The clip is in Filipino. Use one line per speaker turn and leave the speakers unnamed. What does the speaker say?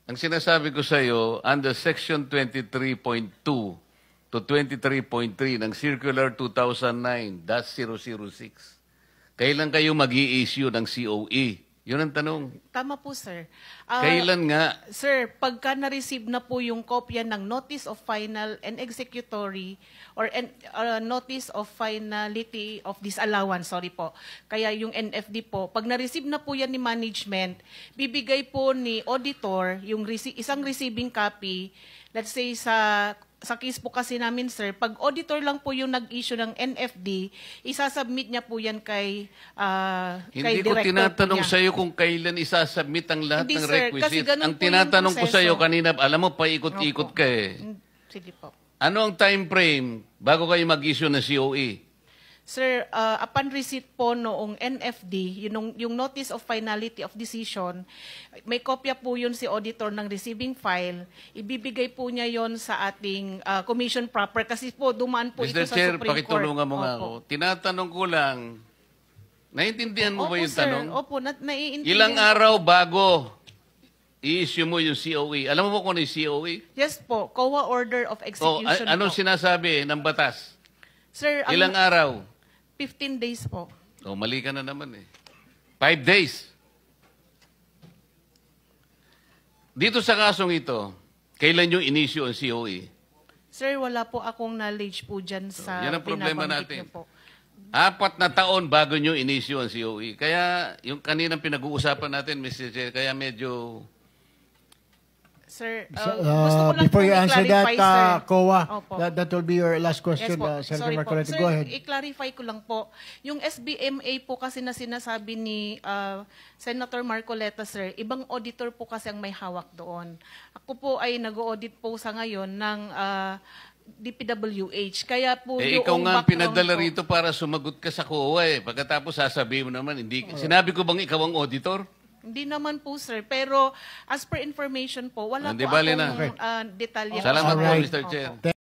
Ang sinasabi ko sa iyo, under Section 23.2 to 23.3 ng Circular 2009-006, kailan kayo mag-i-issue ng COE? Yun ang tanong.
Tama po, sir.
Kailan nga?
Sir, pagka na-receive na po yung kopya ng Notice of Final and Executory or Notice of Finality of Disallowance, sorry po. Kaya yung NFD po, pag na-receive na po yan ni management, bibigay po ni auditor yung isang receiving copy, let's say sa case po kasi namin, sir, pag auditor lang po yung nag-issue ng NFD, isasubmit niya po yan kay
Hindi ko
director
tinatanong
niya.
sa iyo kung kailan isasubmit ang lahat
Hindi,
ng
sir, kasi
requisites.
ganun
Ang
po yung
tinatanong ko sa iyo
proseso.
kanina, alam mo, paikot-ikot
Opo.
ka eh.
Sige po.
Ano ang time frame bago kayo mag-issue ng COE?
Sir, upon receipt po noong NFD, yung Notice of Finality of Decision, may kopya po yun si auditor ng receiving file. Ibibigay po niya yon sa ating commission proper kasi po dumaan po ito
Mr.
sa
Chair,
Supreme Court.
pakitulungan mo nga
Opo.
ako. Tinatanong ko lang, naiintindihan mo ba
Opo,
yung
sir.
tanong?
Opo, naiintindihan.
Ilang araw bago i-issue mo yung COE? Alam mo kung ano yung COE?
Yes po, COA Order of
O,
Execution
anong
po.
sinasabi ng batas?
Sir, ang
Ilang araw?
15 days po.
O, mali ka na naman eh. 5 days. Dito sa kasong ito, kailan yung in-issue ang COE?
Sir, wala po akong knowledge po dyan sa
yan ang problema
binabanggit
natin.
niyo po.
4 na taon bago nyo in-issue ang COE. Kaya, yung kaninang pinag-uusapan natin, Mr. Chair, kaya medyo...
Sir, gusto ko lang
Before
po
you answer that,
i-clarify, sir.
COA,
Opo.
that will be your last question,
Yes po.
Senator
Sorry po.
Marcoleta.
Sir,
Go ahead.
i-clarify ko lang po. Yung SBMA po kasi na sinasabi ni Senator Marcoleta, sir, ibang auditor po kasi ang may hawak doon. Ako po ay nag-audit po sa ngayon ng DPWH. Kaya po
Eh, ikaw
yung
nga ang
background
pinadala
po-
rito para sumagot ka sa COA eh. Pagkatapos sasabihin mo naman, hindi. Sinabi ko bang ikaw ang auditor?
Hindi naman po, sir. Pero as per information po, wala
Hindi
po
bali
akong
na.
detalye.
Salamat po,
Alright.
Mr. Chair.
Opo.